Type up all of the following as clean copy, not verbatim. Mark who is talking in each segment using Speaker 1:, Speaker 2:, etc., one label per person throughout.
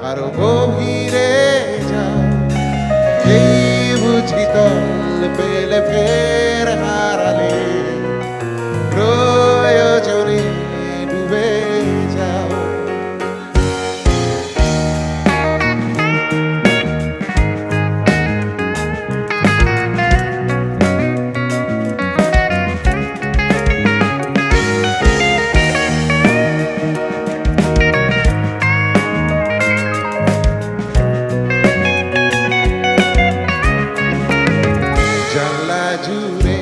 Speaker 1: আরো গভীরে যাও, এই বুঝি তল পেলে ফের হারালে, প্রয়োজনে ডুবে যাও। জানলা জুড়ে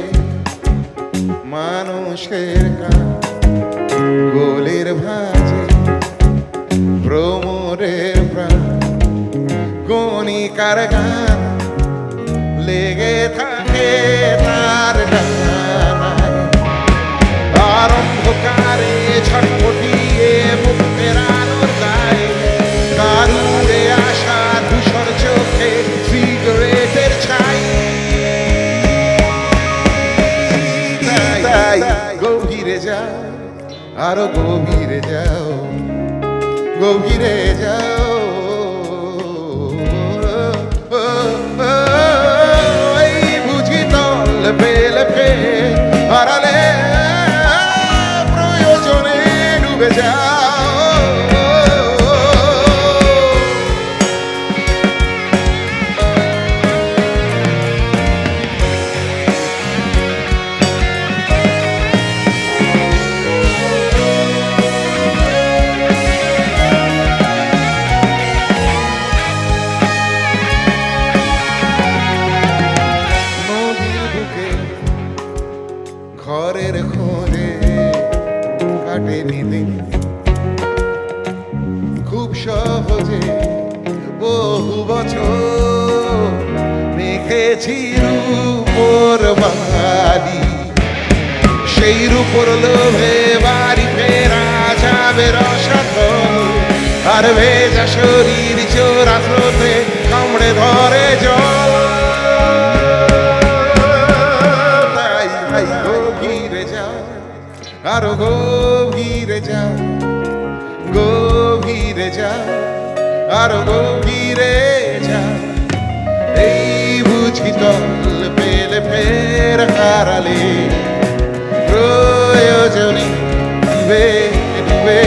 Speaker 1: মানুষের গান, গোলের ভাজে ভ্রমরের প্রাণ, গণিকার গান লেগে থাকে তার ডানায়, আর অন্ধকারে ছটফটিয়ে মুখ ফেরানোর দায়, তার উড়ে আসা ধূসর চোখে সিগারেটের ছাই। তাই গভীরে যাও, আরো গভীরে যাও, গভীরে যাও, এই বুঝি তল পেলে ফের হারালে, প্রয়োজনে ডুবে যাও। ঘরের খোঁজে কাটেনি দিন, খুব সহজে বহু বছর মেখেছি রূপোর বাড়ি, সেই রূপোর লোভে বাড়ি ফেরা যাবে রসাতল, আর ভেজা শরীর চোরা স্রোতে কামড়ে ধরে জল। গভীরে যাও, আরো গভীরে যাও, গভীরে যাও, আরো গভীরে যাও, এই বুঝি তল পেলে ফের হারালে, প্রয়োজনে ডুবে ডুবে